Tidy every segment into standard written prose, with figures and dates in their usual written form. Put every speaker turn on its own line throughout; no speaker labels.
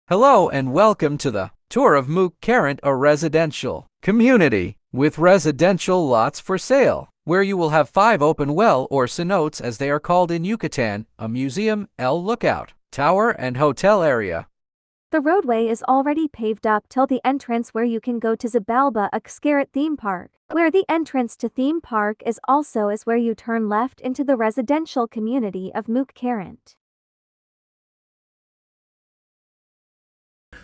Hello and welcome to the tour of Muuk, Karant, a residential community with residential lots for sale, where you will have 5 open well or cenotes as they are called in Yucatan, a museum, El Lookout, tower and hotel area.
The roadway is already paved up till the entrance where you can go to Zabalba Xcaret theme park, where the entrance to theme park is also is where you turn left into the residential community of Muuk, Karant.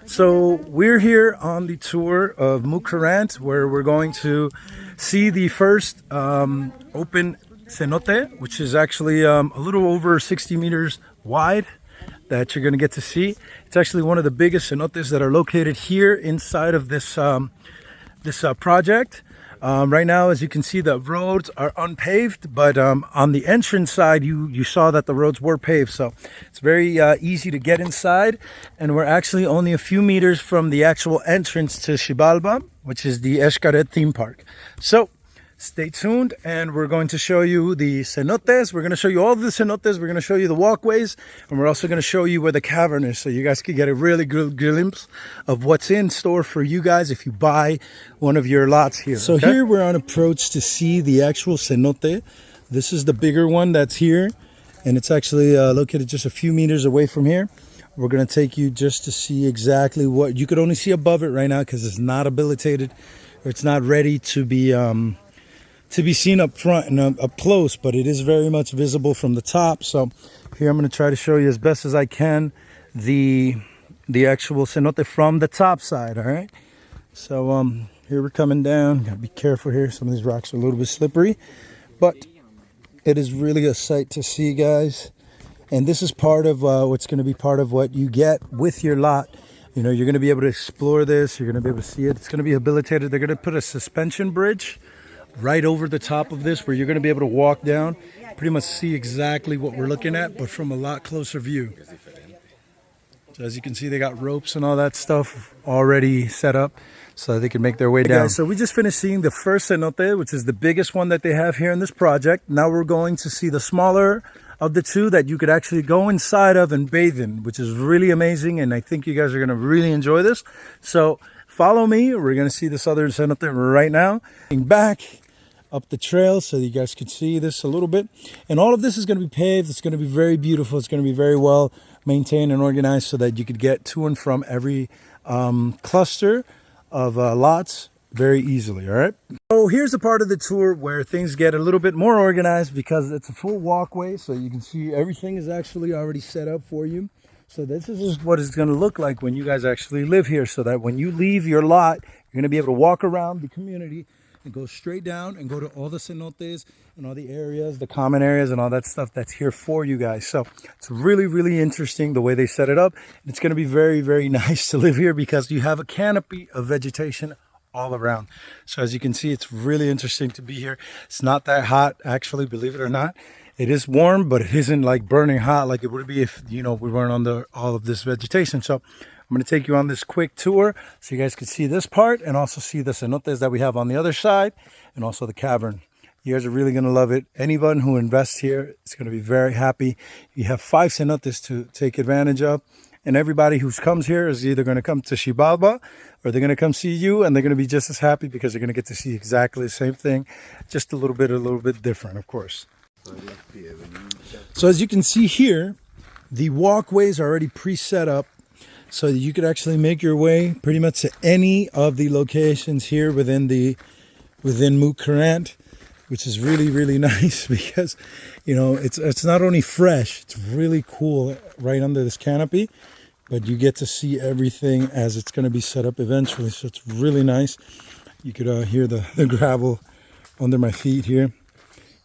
So we're here on the tour of Muuk, Karant, where we're going to see the first open cenote, which is actually a little over 60 meters wide that you're going to get to see. It's actually one of the biggest cenotes that are located here inside of this project. Right now, as you can see, the roads are unpaved, but on the entrance side, you saw that the roads were paved. So it's very easy to get inside. And we're actually only a few meters from the actual entrance to Xibalba, which is the Xcaret theme park. So stay tuned, and we're going to show you the cenotes. We're going to show you all of the cenotes. We're going to show you the walkways, and we're also going to show you where the cavern is, so you guys can get a really good glimpse of what's in store for you guys if you buy one of your lots here. So here we're on approach to see the actual cenote. This is the bigger one that's here, and it's actually located just a few meters away from here. We're going to take you just to see exactly what you could only see above it right now, because it's not habilitated, or it's not ready to be seen up front and up close, but it is very much visible from the top. So here I'm going to try to show you as best as I can the actual cenote from the top side. All right, so here we're coming down. Gotta be careful here, some of these rocks are a little bit slippery, but it is really a sight to see, guys. And this is part of what's going to be part of what you get with your lot. You know, you're going to be able to explore this, you're going to be able to see it. It's going to be habilitated. They're going to put a suspension bridge right over the top of this, where you're going to be able to walk down, pretty much see exactly what we're looking at, but from a lot closer view. So as you can see, they got ropes and all that stuff already set up so they can make their way down. Guys, so we just finished seeing the first cenote, which is the biggest one that they have here in this project. Now we're going to see the smaller of the two that you could actually go inside of and bathe in, which is really amazing, and I think you guys are going to really enjoy this. So follow me. We're going to see this other cenote right now. Back up the trail so you guys can see this a little bit. And all of this is going to be paved. It's going to be very beautiful. It's going to be very well maintained and organized so that you could get to and from every cluster of lots very easily. All right. So here's the part of the tour where things get a little bit more organized, because it's a full walkway. So you can see everything is actually already set up for you. So this is what it's going to look like when you guys actually live here, so that when you leave your lot, you're going to be able to walk around the community and go straight down and go to all the cenotes and all the areas, the common areas and all that stuff that's here for you guys. So it's really, really interesting the way they set it up. It's going to be very, very nice to live here, because you have a canopy of vegetation all around. So as you can see, it's really interesting to be here. It's not that hot, actually, believe it or not. It is warm, but it isn't like burning hot like it would be if, you know, we weren't under all of this vegetation. So I'm going to take you on this quick tour so you guys can see this part, and also see the cenotes that we have on the other side, and also the cavern. You guys are really going to love it. Anyone who invests here is going to be very happy. You have 5 cenotes to take advantage of, and everybody who comes here is either going to come to Xibalba, or they're going to come see you, and they're going to be just as happy, because they're going to get to see exactly the same thing, just a little bit different, of course. So as you can see here, the walkways are already pre-set up, so that you could actually make your way pretty much to any of the locations here within Muuk, Karant, which is really, really nice, because, you know, it's not only fresh, it's really cool right under this canopy, but you get to see everything as it's going to be set up eventually. So it's really nice. You could hear the gravel under my feet here.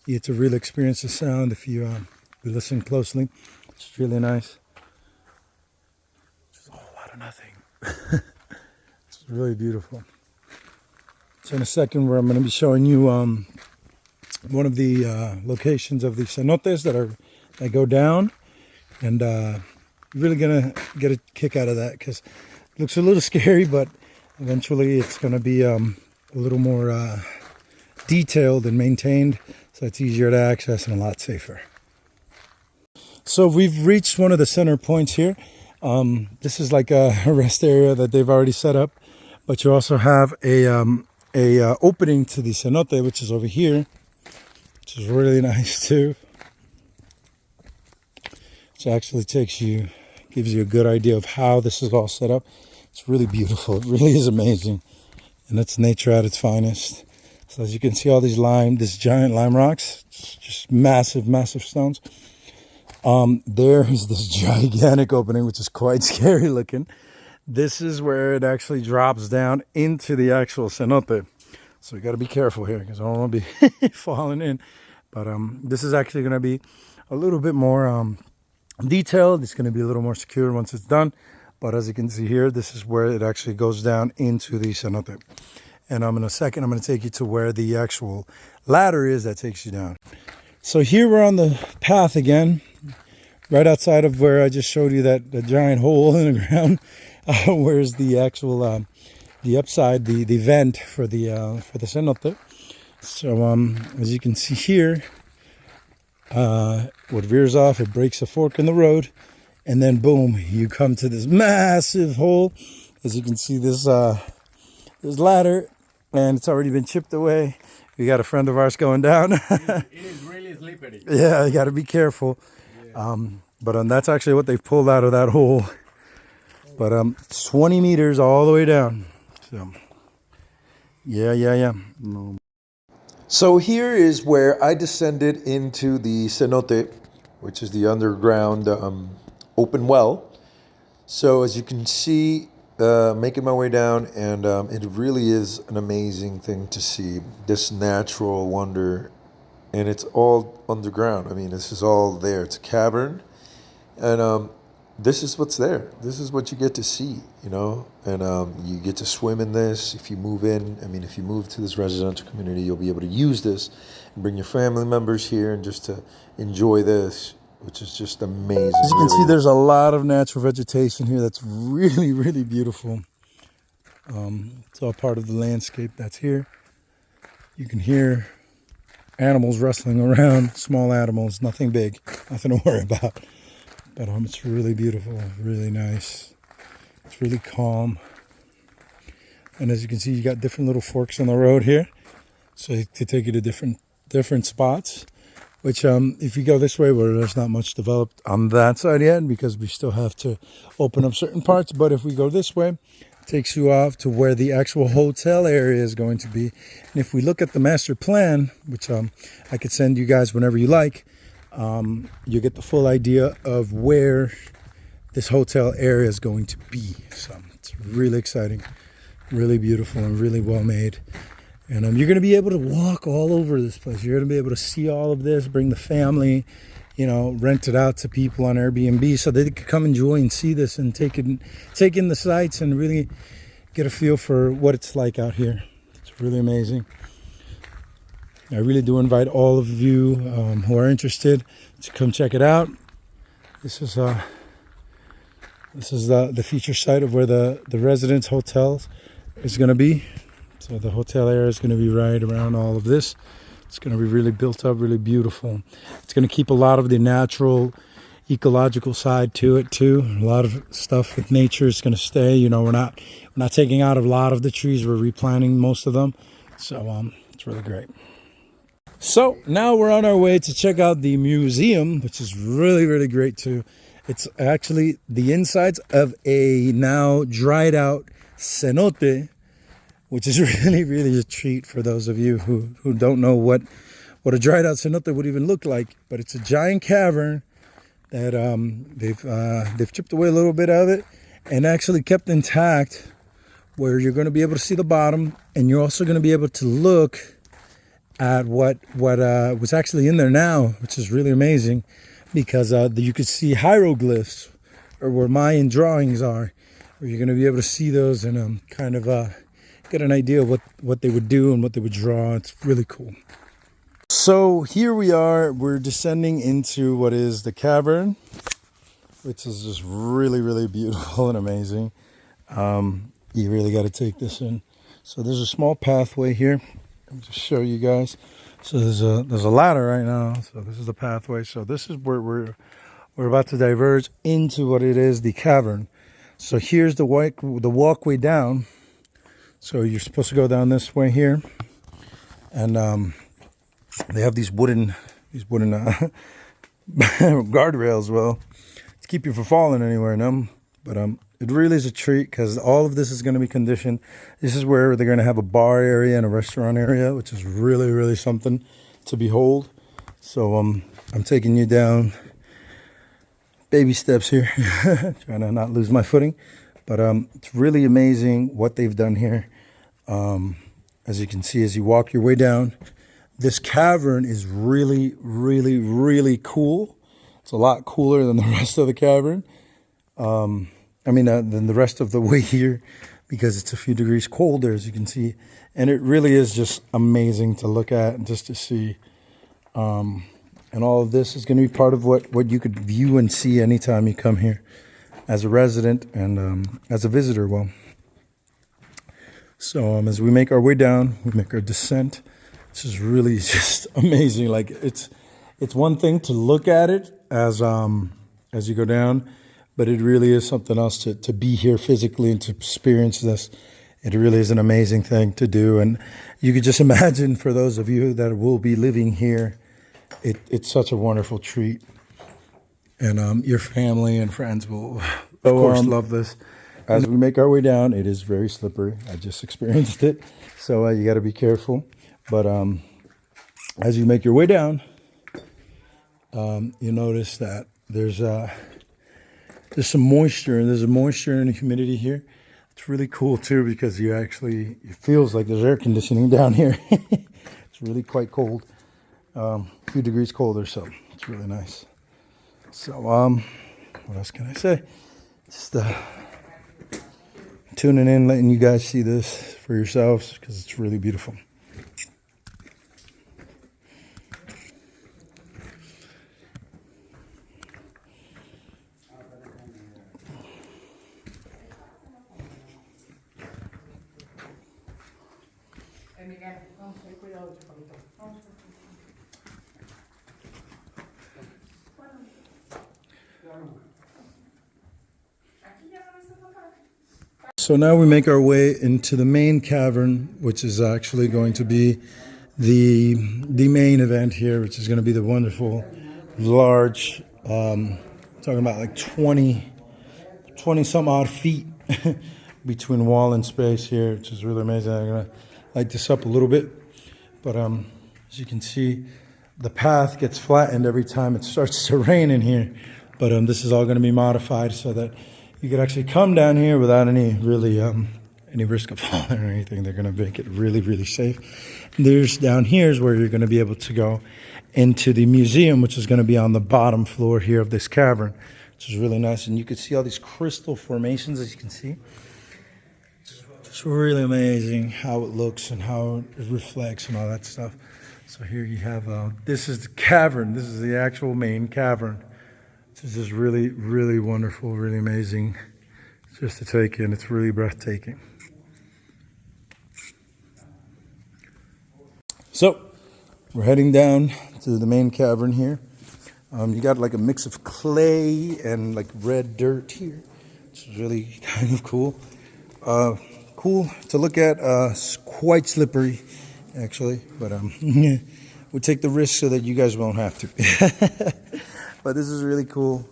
You get to really experience the sound if you listen closely. It's really nice. Just a whole lot of nothing. It's really beautiful. So in a second, where I'm going to be showing you one of the locations of the cenotes that go down, and you're really going to get a kick out of that, because it looks a little scary, but eventually it's going to be a little more detailed and maintained, so it's easier to access and a lot safer. So we've reached one of the center points here. This is like a rest area that they've already set up, but you also have a opening to the cenote, which is over here, which is really nice too. Which actually gives you a good idea of how this is all set up. It's really beautiful. It really is amazing, and it's nature at its finest. So as you can see, all these giant lime rocks, just massive, massive stones. There is this gigantic opening, which is quite scary looking. This is where it actually drops down into the actual cenote. So you got to be careful here because I don't want to be falling in. But this is actually going to be a little bit more detailed. It's going to be a little more secure once it's done. But as you can see here, this is where it actually goes down into the cenote. And in a second, I'm going to take you to where the actual ladder is that takes you down. So here we're on the path again, right outside of where I just showed you that the giant hole in the ground. Where's the actual the upside, the vent for the cenote. So as you can see here, what veers off, it breaks a fork in the road, and then boom, you come to this massive hole. As you can see, this ladder, and it's already been chipped away. We got a friend of ours going down.
It is really slippery.
Yeah, you got to be careful. Yeah. But that's actually what they've pulled out of that hole. But 20 meters all the way down. So yeah. So here is where I descended into the cenote, which is the underground open well. So as you can see, making my way down, and it really is an amazing thing to see, this natural wonder, and it's all underground. I mean, this is all there. It's a cavern, and this is what's there. This is what you get to see, you know, and you get to swim in this. If you move in, I mean, if you move to this residential community, you'll be able to use this and bring your family members here and just to enjoy this, which is just amazing. As you can see, there's a lot of natural vegetation here that's really, really beautiful. It's all part of the landscape that's here. You can hear animals rustling around, small animals, nothing big, nothing to worry about. But it's really beautiful, really nice. It's really calm. And as you can see, you got different little forks in the road here, so to take you to different spots. Which if you go this way, where there's not much developed on that side yet, because we still have to open up certain parts. But if we go this way, it takes you off to where the actual hotel area is going to be. And if we look at the master plan, which I could send you guys whenever you like, you get the full idea of where this hotel area is going to be. So it's really exciting, really beautiful, and really well made. And you're going to be able to walk all over this place. You're going to be able to see all of this, bring the family, you know, rent it out to people on Airbnb so they could come enjoy and see this and take in the sights and really get a feel for what it's like out here. It's really amazing. I really do invite all of you who are interested to come check it out. This is the feature site of where the Residence Hotel is going to be. So the hotel area is going to be right around all of this. It's going to be really built up, really beautiful. It's going to keep a lot of the natural, ecological side to it too. A lot of stuff with nature is going to stay. You know, we're not taking out a lot of the trees. We're replanting most of them. So it's really great. So now we're on our way to check out the museum, which is really, really great too. It's actually the insides of a now dried out cenote, which is really, really a treat for those of you who don't know what a dried out cenote would even look like. But it's a giant cavern that they've chipped away a little bit of it and actually kept intact, where you're going to be able to see the bottom, and you're also going to be able to look at what was actually in there now, which is really amazing, because you could see hieroglyphs, or where Mayan drawings are, where you're going to be able to see those and kind of get an idea of what they would do and what they would draw. It's really cool. So here we are, we're descending into what is the cavern, which is just really, really beautiful and amazing. You really got to take this in. So there's a small pathway here. Let me just show you guys. So there's a ladder right now. So this is the pathway. So this is where we're about to diverge into what it is, the cavern. So here's the walkway down. So you're supposed to go down this way here, and they have these wooden guardrails, well, to keep you from falling anywhere in them. But it really is a treat because all of this is going to be conditioned. This is where they're going to have a bar area and a restaurant area, which is really, really something to behold. So I'm taking you down baby steps here, trying to not lose my footing. But it's really amazing what they've done here. As you can see, as you walk your way down, this cavern is really, really, really cool. It's a lot cooler than the rest of the cavern. Than the rest of the way here, because it's a few degrees colder, as you can see. And it really is just amazing to look at and just to see. And all of this is going to be part of what you could view and see anytime you come here as a resident and as a visitor. Well, so as we make our way down, we make our descent. This is really just amazing. Like it's one thing to look at it as you go down, but it really is something else to be here physically and to experience this. It really is an amazing thing to do. And you could just imagine, for those of you that will be living here, it's such a wonderful treat. And your family and friends will, of course, love this. As we make our way down, it is very slippery. I just experienced it. So you got to be careful. But as you make your way down, you notice that there's some moisture, and there's a moisture and a humidity here. It's really cool too, because it feels like there's air conditioning down here. It's really quite cold, a few degrees colder, so it's really nice. So what else can I say? Just tuning in, letting you guys see this for yourselves, because it's really beautiful. So now we make our way into the main cavern, which is actually going to be the main event here, which is going to be the wonderful, large, talking about like 20 some odd feet between wall and space here, which is really amazing. I'm going to light this up a little bit, but as you can see, the path gets flattened every time it starts to rain in here. But this is all going to be modified so that you could actually come down here without any risk of falling or anything. They're going to make it really, really safe. There's down here is where you're going to be able to go into the museum, which is going to be on the bottom floor here of this cavern, which is really nice. And you can see all these crystal formations, as you can see. It's really amazing how it looks and how it reflects and all that stuff. So here you have, this is the cavern. This is the actual main cavern. This is just really, really wonderful, really amazing just to take in. It's really breathtaking. So we're heading down to the main cavern here. You got like a mix of clay and like red dirt here. It's really kind of cool. Cool to look at. It's quite slippery, actually, but we'll take the risk so that you guys won't have to. But this is really cool.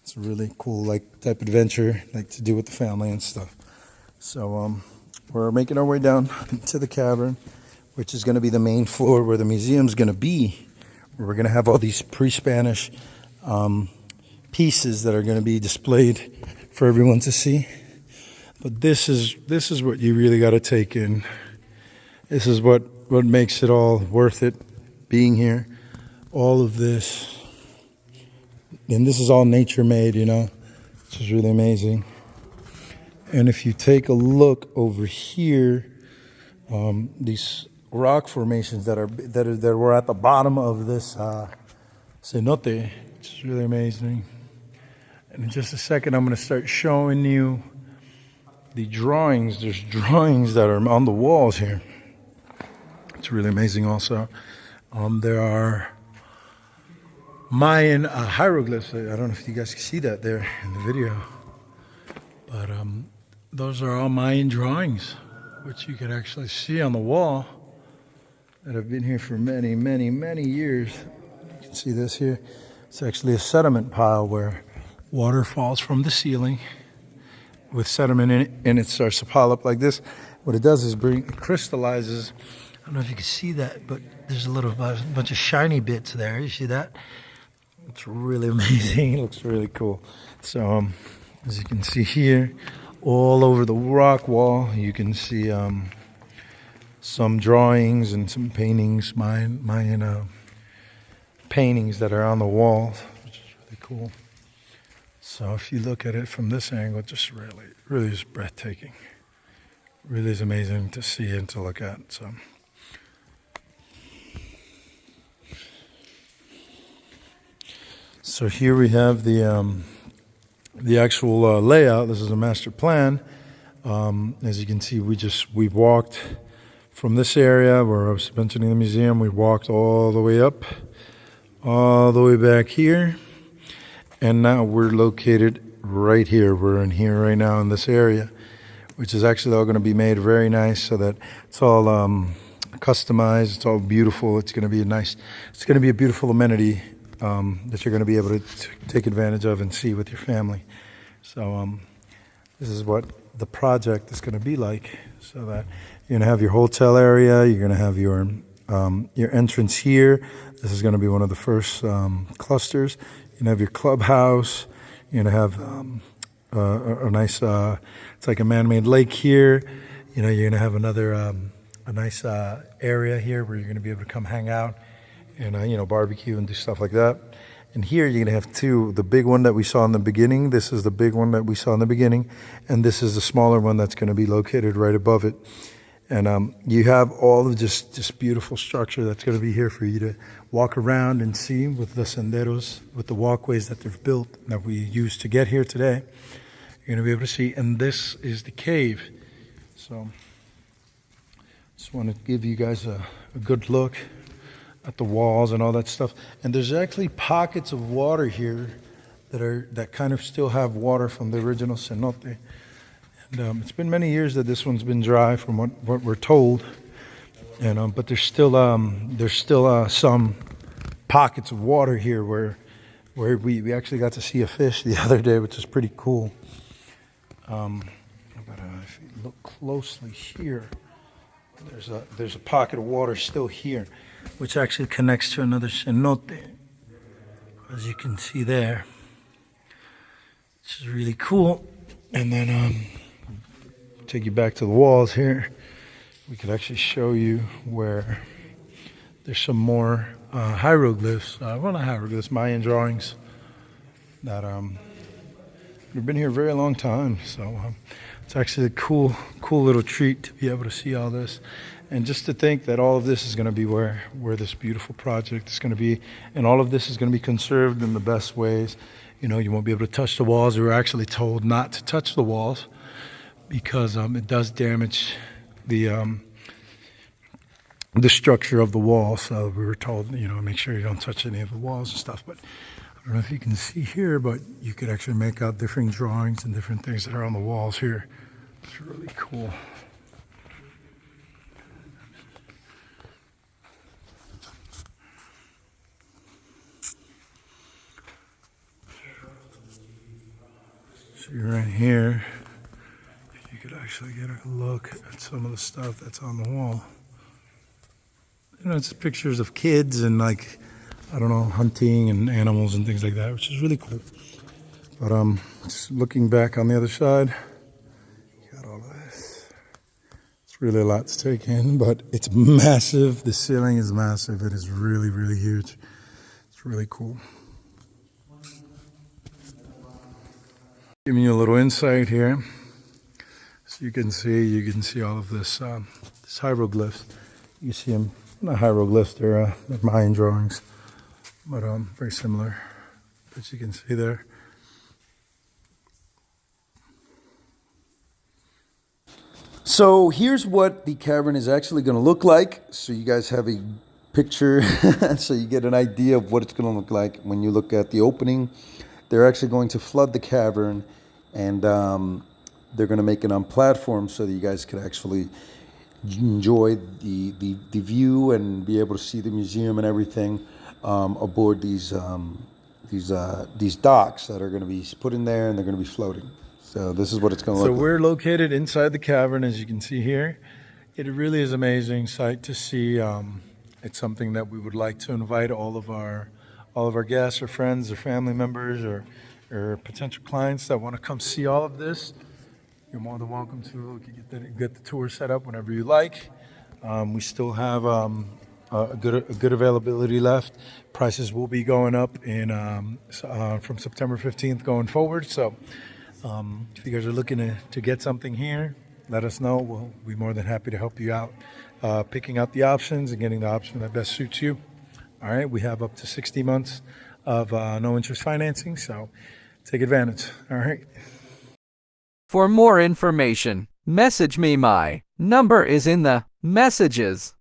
It's a really cool type of adventure, to do with the family and stuff. So we're making our way down to the cavern, which is going to be the main floor where the museum's going to be. Where we're going to have all these pre-Spanish pieces that are going to be displayed for everyone to see. But this is what you really got to take in. This is what makes it all worth it, being here. All of this. And this is all nature made, which is really amazing. And if you take a look over here, these rock formations that were at the bottom of this cenote, which is really amazing. And in just a second, I'm going to start showing you the drawings. There's drawings that are on the walls here. It's really amazing also. There are Mayan hieroglyphs. I don't know if you guys can see that there in the video, but those are all Mayan drawings, which you can actually see on the wall that have been here for many, many, many years. You can see this here. It's actually a sediment pile where water falls from the ceiling with sediment in it, and it starts to pile up like this. What it does is it crystallizes. I don't know if you can see that, but there's a little bunch of shiny bits there. You see that? It's really amazing. It looks really cool. So as you can see here, all over the rock wall, you can see some drawings and some paintings, Mayan paintings that are on the walls, which is really cool. So if you look at it from this angle, it just really is breathtaking. Really is amazing to see and to look at. So here we have the actual layout. This is a master plan. As you can see, we walked from this area where I was mentioning the museum. We walked all the way up, all the way back here, and now we're located right here. We're in here right now in this area, which is actually all going to be made very nice so that it's all customized. It's all beautiful. It's going to be it's going to be a beautiful amenity that you're going to be able to take advantage of and see with your family. So this is what the project is going to be like. So that you're going to have your hotel area. You're going to have your entrance here. This is going to be one of the first clusters. You're going to have your clubhouse. You're going to have a nice, it's like a man-made lake here. You're going to have another, a nice area here where you're going to be able to come hang out and, barbecue and do stuff like that. And here you're going to have two. The big one that we saw in the beginning, this is the big one that we saw in the beginning, and this is the smaller one that's going to be located right above it. And you have all of this beautiful structure that's going to be here for you to walk around and see with the senderos, with the walkways that they've built that we used to get here today. You're going to be able to see, and this is the cave. So just want to give you guys a good look at the walls and all that stuff. And there's actually pockets of water here that kind of still have water from the original cenote. And it's been many years that this one's been dry, from what we're told. And but there's still some pockets of water here where we actually got to see a fish the other day, which is pretty cool. But if you look closely here, there's a pocket of water still here, which actually connects to another cenote, as you can see there, which is really cool. And then take you back to the walls here. We could actually show you where there's some more hieroglyphs, well, not hieroglyphs, Mayan drawings that we've been here a very long time. So it's actually a cool little treat to be able to see all this. And just to think that all of this is going to be where this beautiful project is going to be, and all of this is going to be conserved in the best ways. You won't be able to touch the walls. We were actually told not to touch the walls because it does damage the structure of the wall. So we were told, make sure you don't touch any of the walls and stuff. But I don't know if you can see here, but you could actually make out different drawings and different things that are on the walls here. It's really cool. So you're right here. You could actually get a look at some of the stuff that's on the wall. It's pictures of kids and hunting and animals and things like that, which is really cool. But just looking back on the other side, you got all of this. It's really a lot to take in, but it's massive. The ceiling is massive. It is really, really huge. It's really cool. Giving you a little insight here, so you can see all of this hieroglyphs. You see them, not hieroglyphs, they're Mayan drawings, but very similar. As you can see there. So here's what the cavern is actually going to look like, so you guys have a
picture so you get an idea of what it's going to look like when you look at the opening. They're actually going to flood the cavern, and they're going to make it on platforms so that you guys can actually enjoy the view and be able to see the museum and everything aboard these docks that are going to be put in there, and they're going to be floating. So this is what it's going to
So
look like.
we're located inside the cavern, as you can see here. It really is an amazing sight to see. It's something that we would like to invite all of our guests or friends or family members or potential clients that want to come see all of this. You're more than welcome to get the tour set up whenever you like. We still have a good availability left. Prices will be going up from September 15th going forward. So if you guys are looking to get something here, let us know. We'll be more than happy to help you out picking out the options and getting the option that best suits you. All right, we have up to 60 months of no interest financing, so take advantage. All right.
For more information, message me. My number is in the messages.